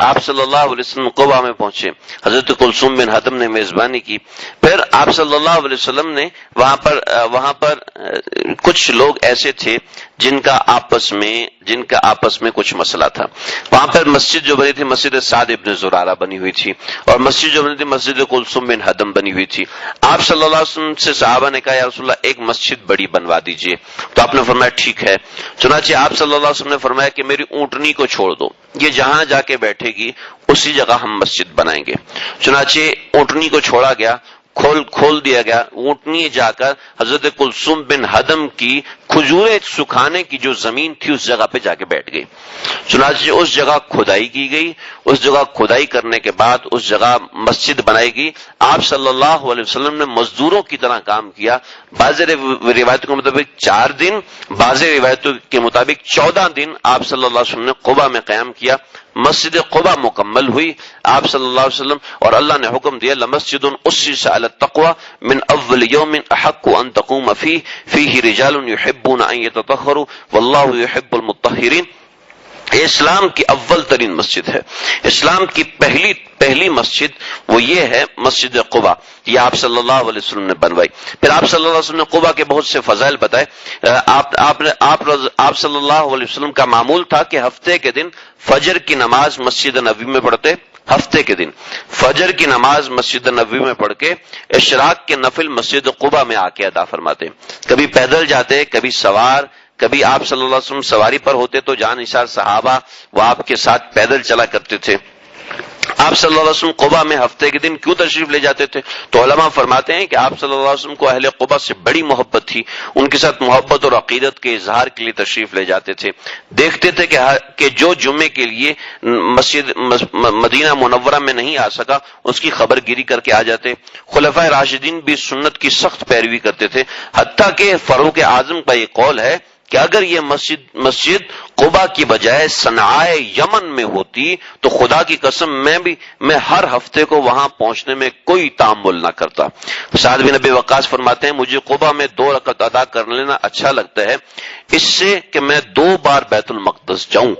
آپ صلی اللہ علیہ وسلم قبا میں پہنچے، حضرت کلثوم بن حدم نے میزبانی کی، پھر آپ صلی اللہ علیہ وسلم نے وہاں پر کچھ لوگ ایسے تھے جن کا آپس میں کچھ مسئلہ تھا۔ وہاں پر مسجد جو بنی تھی مسجد سعد ابن زرارہ بنی ہوئی تھی، اور مسجد جو بنی تھی مسجد کلثوم بن حدم بنی ہوئی تھی۔ آپ صلی اللہ علیہ وسلم سے صحابہ نے کہا یا رسول اللہ ایک مسجد بڑی بنوا دیجئے، تو آپ نے فرمایا ٹھیک ہے۔ چنانچہ آپ صلی اللہ علیہ وسلم نے فرمایا کہ میری اونٹنی کو چھوڑ دو، یہ جہاں جا کے بیٹھے گی اسی جگہ ہم مسجد بنائیں گے۔ چنانچہ اونٹنی کو چھوڑا گیا، کھول دیا گیا، اونٹنی جا کر حضرت کلثوم بن حدم کی کھجوریں سکھانے کی جو زمین تھی اس جگہ پہ جا کے بیٹھ گئی۔ چنانچہ اس جگہ کھدائی کی گئی، اس جگہ کھدائی کرنے کے بعد اس جگہ مسجد بنائی گئی۔ آپ صلی اللہ علیہ وسلم نے مزدوروں کی طرح کام کیا، بعض روایتوں کے مطابق 4 دن، بعض روایتوں کے مطابق 14 دن آپ صلی اللہ علیہ وسلم نے قبا میں قیام کیا۔ مسجد قبا مکمل ہوئی، آپ صلی اللہ علیہ وسلم اور اللہ نے حکم دیا لمسجد اسس علی التقوی من اول یوم احق ان تقوم فیہ رجال یحبون ان یتطہروا واللہ یحب المطہرین۔ یہ اسلام کی اول ترین مسجد ہے، اسلام کی پہلی مسجد وہ یہ ہے مسجد قبا، یہ آپ صلی اللہ علیہ وسلم نے بنوائی۔ پھر آپ صلی اللہ علیہ وسلم نے قبا کے بہت سے فضائل بتائے۔ آپ صلی اللہ علیہ وسلم کا معمول تھا کہ ہفتے کے دن فجر کی نماز مسجد نبوی میں پڑھتے، ہفتے کے دن فجر کی نماز مسجد نبوی میں پڑھ کے اشراق کے نفل مسجد قبا میں آ کے ادا فرماتے، کبھی پیدل جاتے کبھی سوار، کبھی آپ صلی اللہ علیہ وسلم سواری پر ہوتے تو جان نثار صحابہ وہ آپ کے ساتھ پیدل چلا کرتے تھے۔ آپ صلی اللہ علیہ وسلم قبا میں ہفتے کے دن کیوں تشریف لے جاتے تھے؟ تو علماء فرماتے ہیں کہ آپ صلی اللہ علیہ وسلم کو اہل قبا سے بڑی محبت تھی، ان کے ساتھ محبت اور عقیدت کے اظہار کے لیے تشریف لے جاتے تھے۔ دیکھتے تھے کہ جو جمعے کے لیے مدینہ منورہ میں نہیں آ سکا اس کی خبر گیری کر کے آ جاتے۔ خلفائے راشدین بھی سنت کی سخت پیروی کرتے تھے، حتیٰ کہ فاروق اعظم کا یہ قول ہے کہ اگر یہ مسجد قبا کی بجائے صنعاء یمن میں ہوتی تو خدا کی قسم میں ہر ہفتے کو وہاں پہنچنے میں کوئی تامل نہ کرتا۔ سعد بن ابی وقاص فرماتے ہیں مجھے قبا میں 2 رکعت ادا کر لینا اچھا لگتا ہے اس سے کہ میں 2 بار بیت المقدس جاؤں،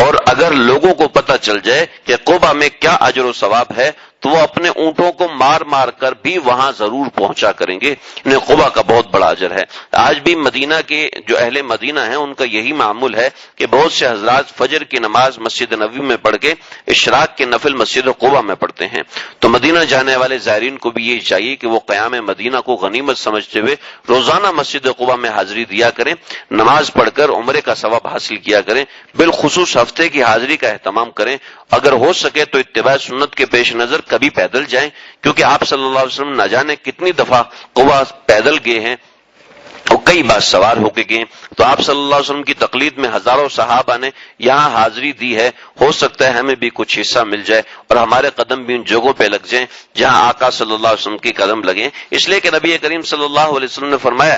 اور اگر لوگوں کو پتہ چل جائے کہ قبا میں کیا اجر و ثواب ہے تو وہ اپنے اونٹوں کو مار کر بھی وہاں ضرور پہنچا کریں گے۔ انہیں قبا کا بہت بڑا اجر ہے۔ آج بھی مدینہ کے جو اہل مدینہ ہیں ان کا یہی معمول ہے کہ بہت سے حضرات فجر کی نماز مسجد نبوی میں پڑھ کے اشراق کے نفل مسجد قبا میں پڑھتے ہیں۔ تو مدینہ جانے والے زائرین کو بھی یہی چاہیے کہ وہ قیام مدینہ کو غنیمت سمجھتے ہوئے روزانہ مسجد قبا میں حاضری دیا کریں، نماز پڑھ کر عمرے کا ثواب حاصل کیا کریں، بالخصوص ہفتے کی حاضری کا اہتمام کریں۔ اگر ہو سکے تو اتباع سنت کے پیش نظر کبھی پیدل جائیں، کیونکہ آپ صلی اللہ علیہ وسلم نہ جانے کتنی دفعہ قبا پیدل گئے ہیں اور کئی بار سوار ہو کے گئے۔ تو آپ صلی اللہ علیہ وسلم کی تقلید میں ہزاروں صحابہ نے یہاں حاضری دی ہے، ہو سکتا ہے ہمیں بھی کچھ حصہ مل جائے اور ہمارے قدم بھی ان جگہوں پہ لگ جائیں جہاں آقا صلی اللہ علیہ وسلم کی قدم لگیں، اس لیے کہ نبی کریم صلی اللہ علیہ وسلم نے فرمایا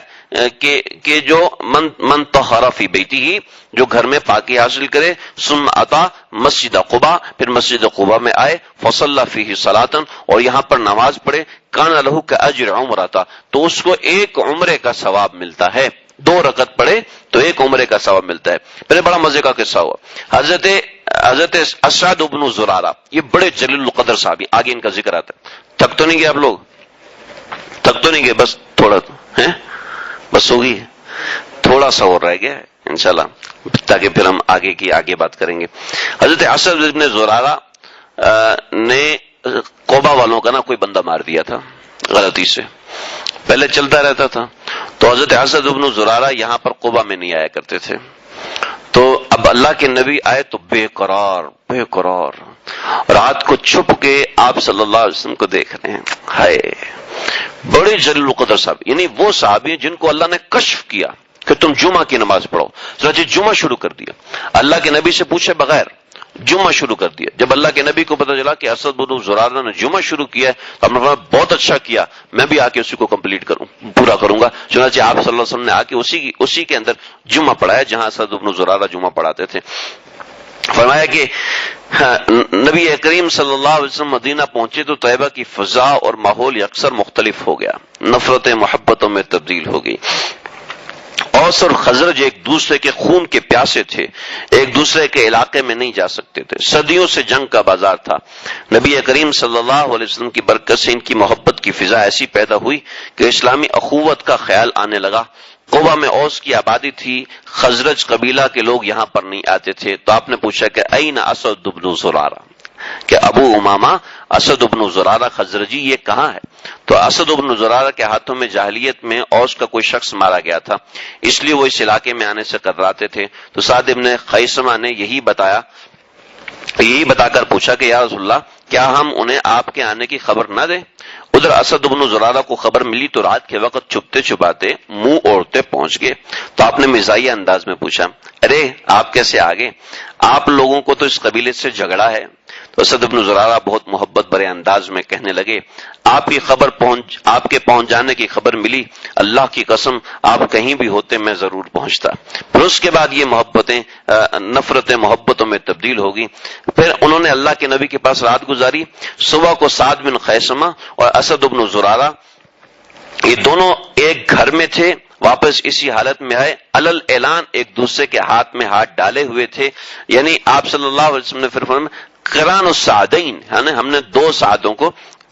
کہ جو من طہر فی بیتہ، جو گھر میں پاکی حاصل کرے، ثم اتی مسجد قباء، پھر مسجد قباء میں آئے، فصلی فیہ صلاۃ، اور یہاں پر نماز پڑھے، کان لہ کاجر عمرۃ، تو اس کو 1 عمرے کا ثواب ملتا ہے۔ 2 رکعت پڑھے تو 1 عمرے کا ثواب ملتا ہے۔ پھر بڑا مزے کا قصہ ہوا، حضرت اسعد بن زرارہ، یہ بڑے جلیل القدر صحابی، آگے ان کا ذکر آتا ہے۔ تھک تو نہیں گئے آپ لوگ؟ تھک تو نہیں گئے؟ بس تھوڑا ہے، بس ہو گئی، تھوڑا سا اور رہ گیا ہے انشاءاللہ، تاکہ پھر ہم آگے بات کریں گے۔ حضرت اسعد بن زرارہ نے قبا والوں کا کوئی بندہ مار دیا تھا غلطی سے، پہلے چلتا رہتا تھا، تو حضرت اسعد بن زرارہ یہاں پر قبا میں نہیں آیا کرتے تھے۔ تو اب اللہ کے نبی آئے تو بے قرار رات کو چھپ کے آپ صلی اللہ علیہ وسلم کو دیکھ رہے ہیں۔ ہائے، بڑے جلیل القدر صاحب، یعنی وہ صحابی جن کو اللہ نے کشف کیا کہ تم جمعہ کی نماز پڑھو، چنانچہ جمعہ شروع کر دیا، اللہ کے نبی سے پوچھے بغیر جمعہ شروع کر دیا۔ جب اللہ کے نبی کو پتہ چلا کہ اسعد بن زرارہ نے جمعہ شروع کیا ہے تو آپ نے فرمایا بہت اچھا کیا، میں بھی آ کے اسی کو پورا کروں گا۔ چنانچہ آپ صلی اللہ علیہ وسلم نے آ کے اسی کے اندر جمعہ پڑھایا جہاں اسعد بن زرارہ جمعہ پڑھاتے تھے۔ فرمایا کہ نبی کریم صلی اللہ علیہ وسلم مدینہ پہنچے تو طیبہ کی فضا اور ماحول اکثر مختلف ہو گیا، نفرتیں محبتوں میں تبدیل ہو گئی، اور اوس اور خزرج ایک دوسرے کے خون کے پیاسے تھے، ایک دوسرے کے علاقے میں نہیں جا سکتے تھے، صدیوں سے جنگ کا بازار تھا۔ نبی کریم صلی اللہ علیہ وسلم کی برکت سے ان کی محبت کی فضا ایسی پیدا ہوئی کہ اسلامی اخوت کا خیال آنے لگا۔ قبا میں اوس کی آبادی تھی، خزرج قبیلہ کے لوگ یہاں پر نہیں آتے تھے، تو آپ نے پوچھا کہ این اسد بن زرارہ، کہ ابو امامہ اسد بن زرارہ خزرجی یہ کہاں ہے؟ تو اسد بن زرارہ کے ہاتھوں میں جاہلیت میں اوس کا کوئی شخص مارا گیا تھا، اس لیے وہ اس علاقے میں آنے سے کتراتے تھے۔ تو سعد بن خیثمہ نے یہی بتا کر پوچھا کہ یا رسول اللہ، کیا ہم انہیں آپ کے آنے کی خبر نہ دیں؟ ادھر اسد بن زرارہ کو خبر ملی تو رات کے وقت چھپتے چھپاتے منہ اوڑتے پہنچ گئے۔ تو آپ نے مزاحیہ انداز میں پوچھا، ارے آپ کیسے آگے؟ آپ لوگوں کو تو اس قبیلے سے جھگڑا ہے۔ تو اسد بن زرارہ بہت محبت بھرے انداز میں کہنے لگے، آپ کے پہنچ جانے کی خبر ملی، اللہ کی قسم آپ کہیں بھی ہوتے میں ضرور پہنچتا۔ پھر اس کے بعد یہ نفرتیں محبتوں میں تبدیل ہوگی۔ پھر انہوں نے اللہ کے نبی کے پاس رات گزاری۔ صبح کو سعد بن خیثمہ اور اسد بن زرارہ یہ دونوں ایک گھر میں تھے، واپس اسی حالت میں آئے، علل اعلان ایک دوسرے کے ہاتھ میں ہاتھ ڈالے ہوئے تھے۔ یعنی آپ صلی اللہ علیہ وسلم نے پھر فرمایا قران السعدین، یعنی ہم نے دو سعدوں کو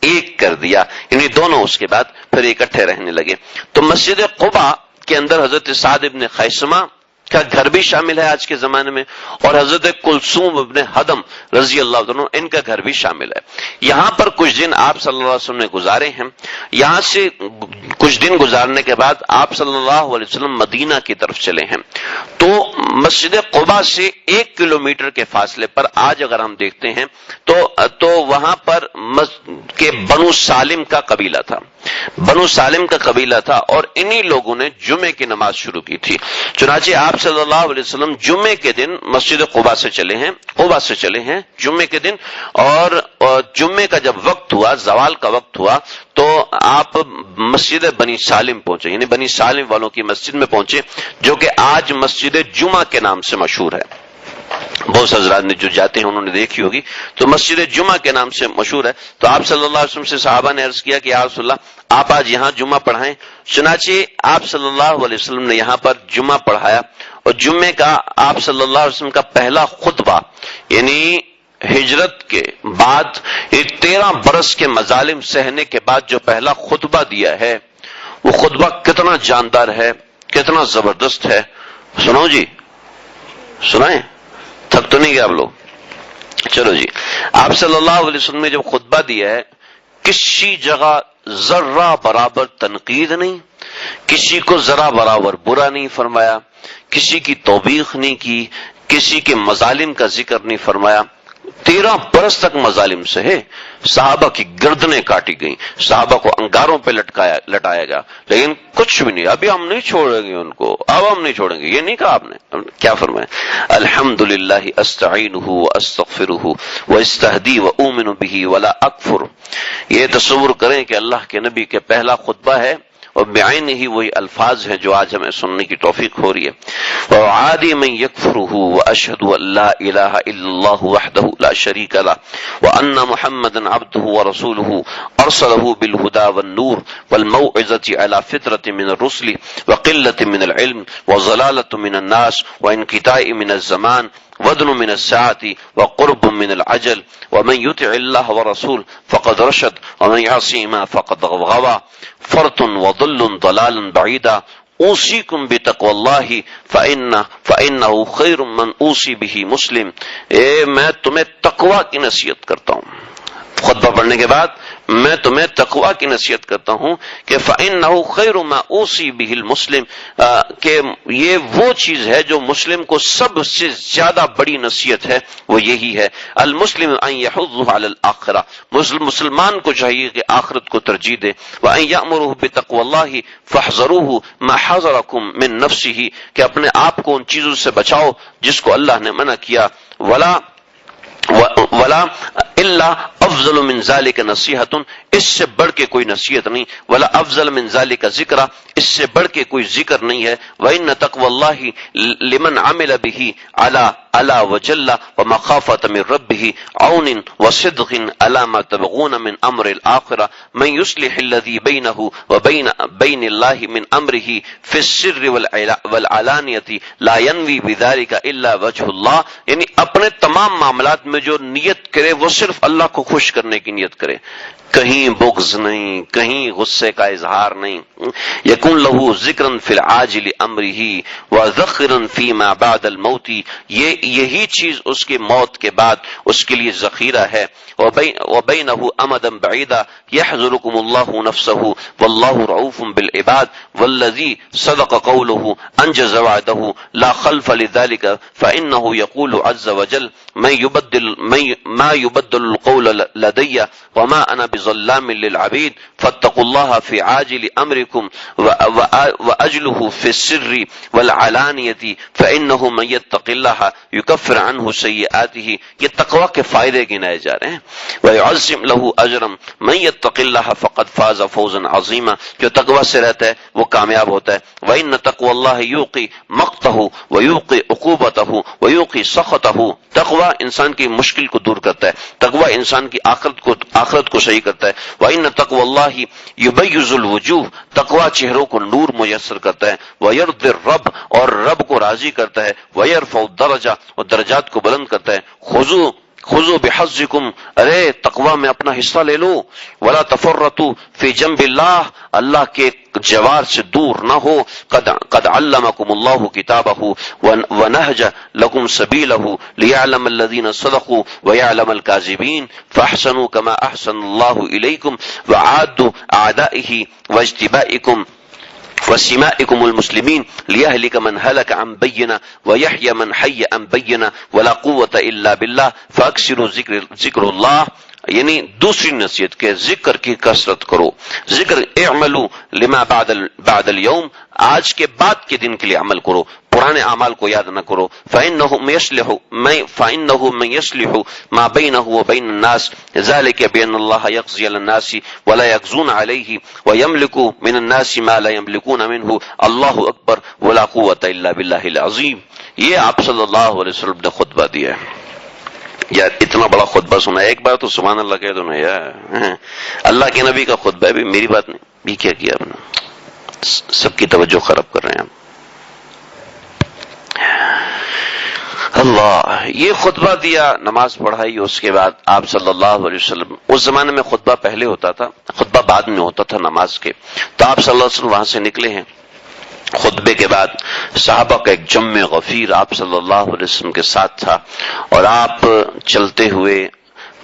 ایک کر دیا، یعنی دونوں اس کے بعد پھر اکٹھے رہنے لگے۔ تو مسجد قباء کے اندر حضرت سعد ابن خیثمہ کا گھر بھی شامل ہے آج کے زمانے میں، اور حضرت کلثوم ابن حدم رضی اللہ عنہ ان کا گھر بھی شامل ہے۔ یہاں پر کچھ دن آپ صلی اللہ علیہ وسلم نے گزارے ہیں۔ یہاں سے کچھ دن گزارنے کے بعد آپ صلی اللہ علیہ وسلم مدینہ کی طرف چلے ہیں۔ تو مسجد قباء سے 1 کلومیٹر کے فاصلے پر آج اگر ہم دیکھتے ہیں تو وہاں پر کہ بنو سالم کا قبیلہ تھا، بنو سالم کا قبیلہ تھا، اور انہی لوگوں نے جمعے کی نماز شروع کی تھی۔ چنانچہ آپ صلی اللہ علیہ وسلم جمعے کے دن مسجد قباء سے چلے ہیں جمعے کے دن، اور جمعے کا جب وقت ہوا، زوال کا وقت ہوا، تو آپ مسجد بنی سالم پہنچے، یعنی بنی سالم والوں کی مسجد میں پہنچے، جو کہ آج مسجد جمعہ کے نام سے مشہور ہے۔ بہت سے حضرات نے جو جاتے ہیں انہوں نے دیکھی ہوگی، تو مسجد جمعہ کے نام سے مشہور ہے۔ تو آپ صلی اللہ علیہ وسلم سے صحابہ نے عرض کیا کہ یا رسول اللہ آپ آج یہاں جمعہ پڑھائیں۔ چنانچہ آپ صلی اللہ علیہ وسلم نے یہاں پر جمعہ پڑھایا، اور جمعے کا آپ صلی اللہ علیہ وسلم کا پہلا خطبہ، یعنی ہجرت کے بعد 13 برس کے مظالم سہنے کے بعد جو پہلا خطبہ دیا ہے، وہ خطبہ کتنا جاندار ہے، کتنا زبردست ہے۔ سنو جی، سنائیں، تھک تو نہیں گیا آپ لوگ؟ چلو جی، آپ صلی اللہ علیہ وسلم نے جب خطبہ دیا ہے، کسی جگہ ذرہ برابر تنقید نہیں، کسی کو ذرا برابر برا نہیں فرمایا، کسی کی توبیخ نہیں کی، کسی کے مظالم کا ذکر نہیں فرمایا۔ 13 برس تک مظالم سہے، صحابہ کی گردنیں کاٹی گئیں، صحابہ کو انگاروں پہ لٹایا گیا، لیکن کچھ بھی نہیں، ابھی ہم نہیں چھوڑیں گے ان کو، اب ہم نہیں چھوڑیں گے، یہ نہیں کہا آپ نے۔ کیا فرمایا؟ الحمدللہ استعینہ واستغفرہ واستہدی واؤمن بہ ولا اکفر۔ یہ تصور کریں کہ اللہ کے نبی کے پہلا خطبہ ہے، اور بعین ہی وہی الفاظ ہیں جو آج ہمیں سننے کی توفیق ہو رہی ہے۔ وعادی من یکفرہ واشہد ان لا الہ الا اللہ وحدہ لا شریک لہ وان محمدا عبدہ ورسولہ ارسلہ بالہدی والنور والموعظۃ علی فطرۃ من الرسل وقلۃ من العلم وضلالۃ من الناس وانقطاع من الزمان ودن من الساعة وقرب من العجل ومن يطع الله ورسول فقد رشد ومن يعصهما فقد غوى فرط وضل ضلالا بعيدا اوصيكم بتقوى الله فإنه خير من اوصي به مسلم۔ میں تمہیں تقوی کی نصیحت کرتا ہوں، خطبہ پڑھنے کے بعد میں تمہیں تقوی کی نصیحت کرتا ہوں کہ فإنه خير ما اوصي به المسلم، کہ یہ وہ چیز ہے جو مسلم کو سب سے زیادہ بڑی نصیحت ہے، وہ یہی ہے المسلم ان يحض على الآخرہ، مسلمان کو چاہیے کہ آخرت کو ترجیح دے، وان يأمره بتقوى الله فاحذروه ما حذركم من نفسه، کہ اپنے آپ کو ان چیزوں سے بچاؤ جس کو اللہ نے منع کیا، ولا الا افضل من ذلك نصیحت، اس سے بڑھ کے کوئی نصیحت نہیں، ولا افضل من ذلك ذکر، اس سے بڑھ کے کوئی ذکر نہیں ہے، وان تقوى الله لمن عمل به على علا وجل ومخافة من ربه عون وصدق على ما تبغون من امر الآخرة من يصلح الذي بينه وبين الله من امره في السر والعلانية لا ينوي بذلك الا وجه الله، یعنی اپنے تمام معاملات میں جو نیت کرے وہ صرف اللہ کو خوش کرنے کی نیت کرے، کہیں بغض نہیں، کہیں غصے کا اظہار نہیں. یکن لہو ذکرن فی العاجل امرہ وذخرن فیما بعد الموت، یہی چیز اس کے موت کے بعد اس کے لیے ذخیرہ ہے. وبینہ امدا بعیدا یحذرکم اللہ نفسہ واللہ رؤوف بالعباد والذی صدق قولہ انجز وعدہ لا خلف لذلك فانہ یقول عز وجل ما يبدل القول لدی وما انا بظلام للعبید فاتقوا اللہ فی عاجل امرکم واجلہ فی السر والعلانیہ فانہ من یتق اللہ یکفر عنہ سیئاتہ. یہ تقوی کے فائدے گنائے جا رہے ہیں. وَيُعَظِّمْ لَهُ أَجْرًا مَنْ يَتَّقِ اللَّهَ فَقَدْ فَازَ فَوْزًا عَظِيمًا، جو تقوی سے رہتا ہے وہ کامیاب ہوتا ہے. وَإِنَّ تَقْوَى اللَّهِ يُوقِي مَقْتَهُ وَيُوقِي عُقُوبَتَهُ وَيُوقِي سَخَطَهُ. تقوی انسان کی مشکل کو دور کرتا ہے، تقوی انسان کی آخرت کو صحیح کرتا ہے. وَإِنَّ تَقْوَى اللَّهِ يُبَيِّضُ الْوُجُوهِ، تقوی چہروں کو نور میسر کرتا ہے. وَيَرْضِي الرَّبَّ، اور رب کو راضی کرتا ہے. وَيَرْفَعُ الدَّرَجَةَ، اور درجات کو بلند کرتا ہے. خذوا بحظکم، ارے تقوی میں اپنا حصہ لے لو. ولا تفرطوا فی جنب اللہ، اللہ کے جوار سے دور نہ ہو. قد علمکم اللہ کتابہ ونہج لکم سبیلہ لیعلم الذین صدقوا ویعلم الکاذبین فاحسنوا کما احسن اللہ الیکم وعادوا اعدائہ واجتبائکم وسمائكم المسلمين ليهلك من هلك عن بينة ويحيى من حي عن بينة ولا قوة إلا بالله فأكثروا ذکر اللہ. یعنی دوسری نصیحت کہ ذکر کی کثرت کرو. ذکر اعملوا لما بعد اليوم، آج کے بعد کے دن کے لیے عمل کرو، پرانے اعمال کو یاد نہ کرو. فإنه من يصلح ما بينه وبين الناس ذلك بأن الله يقضي على الناس ولا يقضون عليه ويملك من الناس ما لا يملكون منه الله أكبر ولا قوة إلا بالله العظيم. یہ آپ صلی اللہ علیہ وسلم نے خطبہ دیا ہے. یار اتنا بڑا خطبہ سنا ہے، ایک بار تو سبحان اللہ کہہ دو نا یار. اللہ کے نبی کا خطبہ ہے بھی، میری بات نہیں. بھی کیا کیا آپ نے؟ سب کی توجہ خراب کر رہے ہیں اللہ. یہ خطبہ دیا، نماز پڑھائی، اس کے بعد آپ صلی اللہ علیہ وسلم، اس زمانے میں خطبہ پہلے ہوتا تھا، خطبہ بعد میں ہوتا تھا نماز کے. تو آپ صلی اللہ علیہ وسلم وہاں سے نکلے ہیں. خطبے کے بعد صحابہ کا ایک جمع غفیر آپ صلی اللہ علیہ وسلم کے ساتھ تھا، اور آپ چلتے ہوئے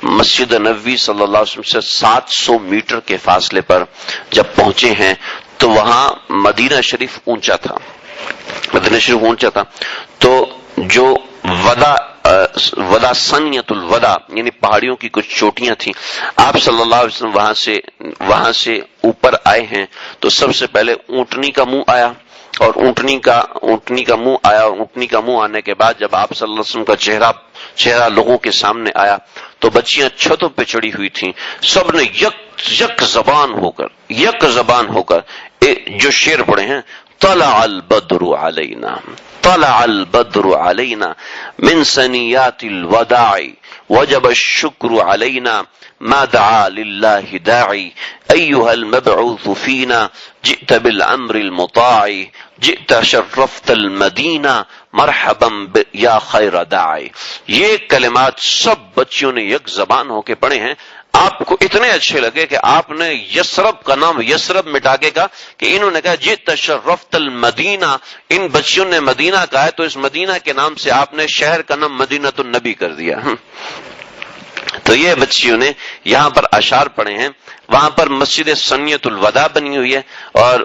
مسجد نبوی صلی اللہ علیہ وسلم سے 700 میٹر کے فاصلے پر جب پہنچے ہیں تو وہاں مدینہ شریف اونچا تھا. مدینہ شریف اونچا تھا تو جو ودا سنیت الودا یعنی پہاڑیوں کی کچھ چوٹیاں تھیں، آپ صلی اللہ علیہ وسلم وہاں سے اوپر آئے ہیں تو سب سے پہلے اونٹنی کا منہ آیا، اور اونٹنی کا منہ آیا، اور اونٹنی کا منہ آنے کے بعد جب آپ صلی اللہ علیہ وسلم کا چہرہ لوگوں کے سامنے آیا تو بچیاں چھتوں پہ چڑی ہوئی تھیں. سب نے یک زبان ہو کر جو شعر پڑھے ہیں، طلع البدر علینا من ثنیات الوداع وجب الشکر علینا ما دعا للہ داعی ایہا المبعوث فینا جئت بالامر المطاع جئت شرفت المدینہ مرحبا یا خیر داعی. یہ کلمات سب بچیوں نے یک زبان ہو کے پڑھے ہیں. آپ کو اتنے اچھے لگے کہ آپ نے یسرب کا نام یسرب مٹا کے کہا کہ انہوں نے کہا جئت شرفت المدینہ. ان بچیوں نے مدینہ کہا ہے تو اس مدینہ کے نام سے آپ نے شہر کا نام مدینۃ النبی کر دیا. تو یہ بچیوں نے یہاں پر اشعار پڑھے ہیں. وہاں پر مسجد سنیت الوداع بنی ہوئی ہے، اور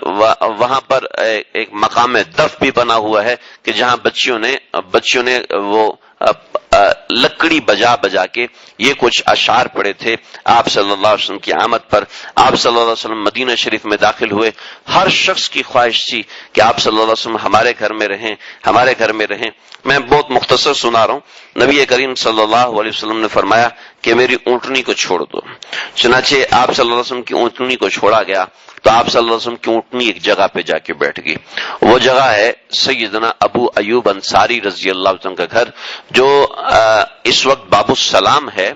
وہاں پر ایک مقام دف بھی بنا ہوا ہے کہ جہاں بچیوں نے وہ لکڑی بجا بجا کے یہ کچھ اشعار پڑے تھے آپ صلی اللہ علیہ وسلم کی آمد پر. آپ صلی اللہ علیہ وسلم مدینہ شریف میں داخل ہوئے. ہر شخص کی خواہش تھی کہ آپ صلی اللہ علیہ وسلم ہمارے گھر میں رہیں، ہمارے گھر میں رہیں. میں بہت مختصر سنا رہا ہوں. نبی کریم صلی اللہ علیہ وسلم نے فرمایا کہ میری اونٹنی کو چھوڑ دو. چنانچہ آپ صلی اللہ علیہ وسلم کی اونٹنی کو چھوڑا گیا تو آپ صلی اللہ علیہ وسلم کی اونٹنی ایک جگہ پہ جا کے بیٹھ گئی. وہ جگہ ہے سیدنا ابو ایوب انصاری رضی اللہ عنہ کا گھر، جو اس وقت باب السلام ہے.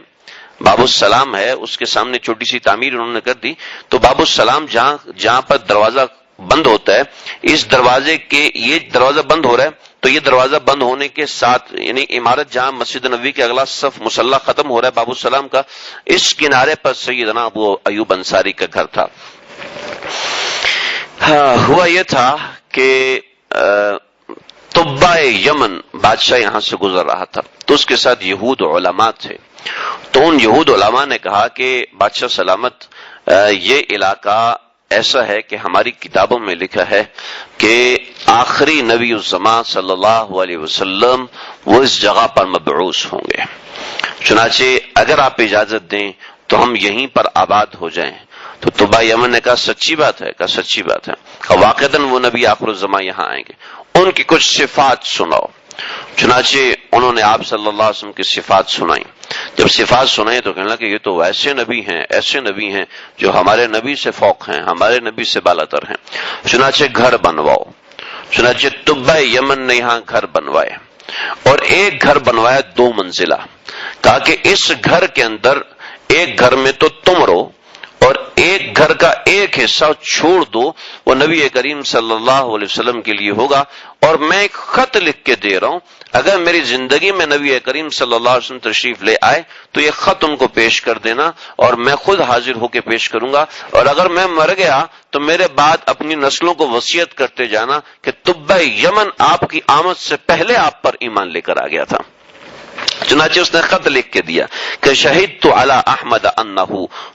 باب السلام ہے، اس کے سامنے چھوٹی سی تعمیر انہوں نے کر دی. تو باب السلام جہاں پر دروازہ بند ہوتا ہے، اس دروازے کے یہ دروازہ بند ہو رہا ہے تو یہ دروازہ بند ہونے کے ساتھ یعنی عمارت جہاں مسجد نبوی کے اگلا صف مصلی ختم ہو رہا ہے باب السلام کا، اس کنارے پر سیدنا ابو ایوب انصاری کا گھر تھا. ہوا یہ تھا کہ طبع یمن بادشاہ یہاں سے گزر رہا تھا تو اس کے ساتھ یہود علماء تھے. تو ان یہود علماء نے کہا کہ بادشاہ سلامت، یہ علاقہ ایسا ہے کہ ہماری کتابوں میں لکھا ہے کہ آخری نبی الزمان صلی اللہ علیہ وسلم وہ اس جگہ پر مبعوث ہوں گے، چنانچہ اگر آپ اجازت دیں تو ہم یہیں پر آباد ہو جائیں. تو طبع یمن نے کہا سچی بات ہے، کہا سچی بات ہے، واقعتاً وہ نبی آخر الزمان یہاں آئیں گے، ان کی کچھ صفات سناؤ. چنانچہ انہوں نے آپ صلی اللہ علیہ وسلم کی صفات سنائیں. جب صفات سنائیں تو کہنے لگا کہ یہ تو ایسے نبی ہیں، ایسے نبی ہیں جو ہمارے نبی سے فوق ہیں، ہمارے نبی سے بالاتر ہیں. چنانچہ گھر بنواؤ. چنانچہ طبع یمن نے یہاں گھر بنوائے اور ایک گھر بنوایا 2 منزلہ. کہا کہ اس گھر کے اندر ایک گھر میں تو تم رہو اور ایک گھر کا ایک حصہ چھوڑ دو، وہ نبی کریم صلی اللہ علیہ وسلم کے لیے ہوگا. اور میں ایک خط لکھ کے دے رہا ہوں، اگر میری زندگی میں نبی کریم صلی اللہ علیہ وسلم تشریف لے آئے تو یہ خط ان کو پیش کر دینا اور میں خود حاضر ہو کے پیش کروں گا. اور اگر میں مر گیا تو میرے بعد اپنی نسلوں کو وصیت کرتے جانا کہ طبع یمن آپ کی آمد سے پہلے آپ پر ایمان لے کر آ گیا تھا. چنانچہ اس نے خط لکھ کے دیا کہ شہدت علی احمد انہ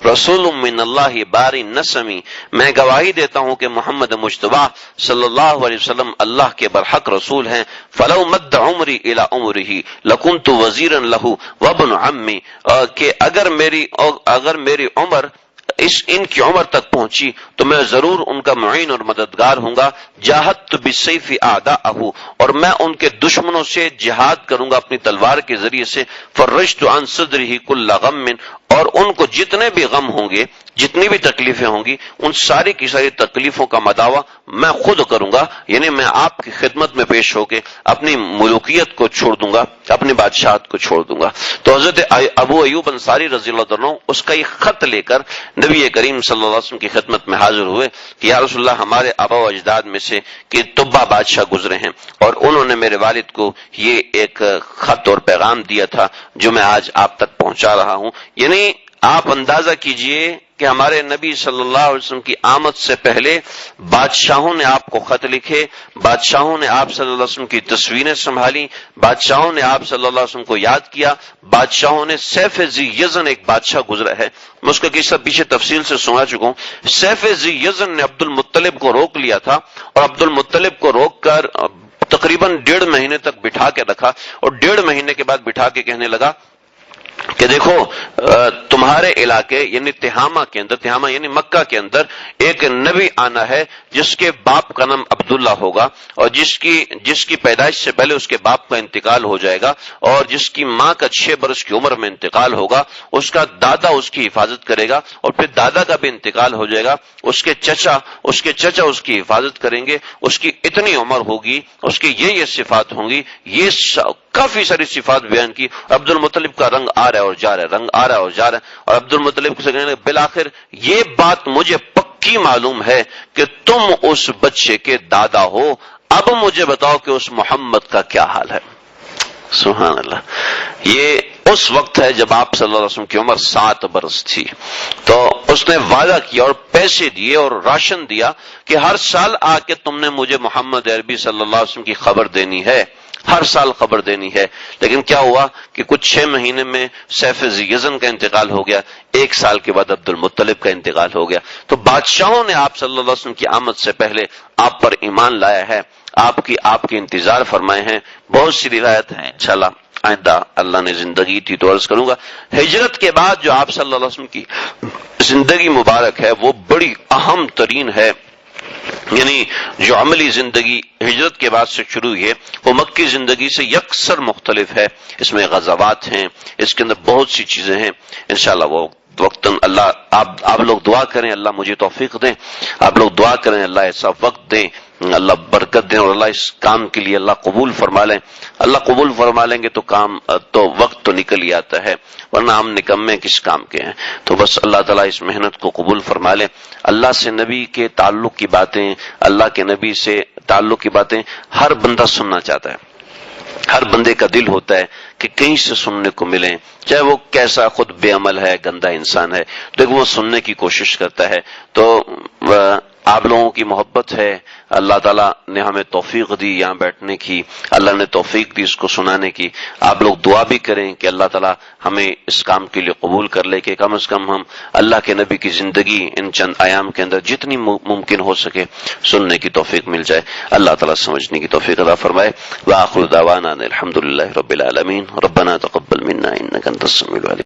رسول من اللہ باری نسمی، میں گواہی دیتا ہوں کہ محمد مجتبی صلی اللہ علیہ وسلم اللہ کے برحق رسول ہیں. فلو مد عمری الی عمرہ لکنت وزیرا لہ وابن عمی، کہ اگر میری عمر ان کی عمر تک پہنچی تو میں ضرور ان کا معین اور مددگار ہوں گا. جاہدت بالسیف اعداءہ، اور میں ان کے دشمنوں سے جہاد کروں گا اپنی تلوار کے ذریعے سے. فرجت عن صدرہ کل غم، اور ان کو جتنے بھی غم ہوں گے، جتنی بھی تکلیفیں ہوں گی، ان ساری کی ساری تکلیفوں کا مداوع میں خود کروں گا. یعنی میں آپ کی خدمت میں پیش ہو کے اپنی ملوکیت کو چھوڑ دوں گا، اپنی بادشاہت کو چھوڑ دوں گا. تو حضرت ابو ایوب انصاری رضی اللہ عنہ اس کا ایک خط لے کر نبی کریم صلی اللہ علیہ وسلم کی خدمت میں حاضر ہوئے کہ یا رسول اللہ، ہمارے آبا و اجداد میں سے کہ طبع بادشاہ گزرے ہیں اور انہوں نے میرے والد کو یہ ایک خط اور پیغام دیا تھا جو میں آج آپ تک پہنچا رہا ہوں. یعنی آپ اندازہ کیجئے کہ ہمارے نبی صلی اللہ علیہ وسلم کی آمد سے پہلے بادشاہوں نے آپ کو خط لکھے، بادشاہوں نے آپ صلی اللہ علیہ وسلم کی تصویریں سنبھالی، بادشاہوں نے آپ صلی اللہ علیہ وسلم کو یاد کیا، بادشاہوں نے سیف ذی یزن ایک بادشاہ گزرا ہے، میں اس کا قصہ پیچھے تفصیل سے سنا چکا ہوں. سیف ذی یزن نے عبد المطلب کو روک لیا تھا اور عبد المطلب کو روک کر تقریباً 1.5 مہینے تک بٹھا کے رکھا اور 1.5 مہینے کے بعد بٹھا کے کہنے لگا کہ دیکھو تمہارے علاقے یعنی تہامہ کے اندر، تہامہ یعنی مکہ کے اندر ایک نبی آنا ہے جس کے باپ کا نام عبداللہ ہوگا اور جس کی پیدائش سے پہلے اس کے باپ کا انتقال ہو جائے گا اور جس کی ماں کا 6 برس کی عمر میں انتقال ہوگا، اس کا دادا اس کی حفاظت کرے گا اور پھر دادا کا بھی انتقال ہو جائے گا، اس کے چچا اس کی حفاظت کریں گے، اس کی اتنی عمر ہوگی، اس کی یہ صفات ہوں گی. یہ کافی ساری صفات بیان کی. عبد المطلب کا رنگ آ رہا ہے اور جا رہا ہے، رنگ آ رہا ہے اور جا رہا ہے. اور عبد المطلب سے کہنے بالآخر یہ بات مجھے پکی معلوم ہے کہ تم اس بچے کے دادا ہو، اب مجھے بتاؤ کہ اس محمد کا کیا حال ہے. سبحان اللہ. یہ اس وقت ہے جب آپ صلی اللہ علیہ وسلم کی عمر 7 برس تھی. تو اس نے وعدہ کیا اور پیسے دیے اور راشن دیا کہ ہر سال آ کے تم نے مجھے محمد عربی صلی اللہ علیہ وسلم کی خبر دینی ہے، ہر سال خبر دینی ہے. لیکن کیا ہوا کہ کچھ 6 مہینے میں سیف ذی یزن کا انتقال ہو گیا، 1 سال کے بعد عبد المطلب کا انتقال ہو گیا. تو بادشاہوں نے آپ صلی اللہ علیہ وسلم کی آمد سے پہلے آپ پر ایمان لایا ہے، آپ کی انتظار فرمائے ہیں. بہت سی روایت ہیں، انشاءاللہ آئندہ اللہ نے زندگی تھی تو عرض کروں گا، ہجرت کے بعد جو آپ صلی اللہ علیہ وسلم کی زندگی مبارک ہے وہ بڑی اہم ترین ہے، یعنی جو عملی زندگی ہجرت کے بعد سے شروع ہوئی ہے وہ مکی زندگی سے یکسر مختلف ہے، اس میں غزوات ہیں، اس کے اندر بہت سی چیزیں ہیں، انشاءاللہ وہ وقتاً اللہ آپ لوگ دعا کریں اللہ مجھے توفیق دیں، آپ لوگ دعا کریں اللہ ایسا وقت دیں، اللہ برکت دیں، اور اللہ اس کام کے لیے اللہ قبول فرما لیں، اللہ قبول فرما لیں گے تو کام تو وقت تو نکل ہی آتا ہے، ورنہ ہم نکمے کس کام کے ہیں، تو بس اللہ تعالیٰ اس محنت کو قبول فرما لیں۔ اللہ سے نبی کے تعلق کی باتیں، اللہ کے نبی سے تعلق کی باتیں ہر بندہ سننا چاہتا ہے، ہر بندے کا دل ہوتا ہے کہ کہیں سے سننے کو ملیں، چاہے وہ کیسا خود بے عمل ہے، گندا انسان ہے، تو وہ سننے کی کوشش کرتا ہے۔ تو آپ لوگوں کی محبت ہے، اللہ تعالیٰ نے ہمیں توفیق دی یہاں بیٹھنے کی، اللہ نے توفیق دی اس کو سنانے کی، آپ لوگ دعا بھی کریں کہ اللہ تعالیٰ ہمیں اس کام کے لیے قبول کر لے کہ کم از کم ہم اللہ کے نبی کی زندگی ان چند ایام کے اندر جتنی ممکن ہو سکے سننے کی توفیق مل جائے، اللہ تعالیٰ سمجھنے کی توفیق عطا فرمائے۔ وآخر دعوانا الحمد للہ رب العالمین، ربنا تقبل منا انک انت السمیع العلیم۔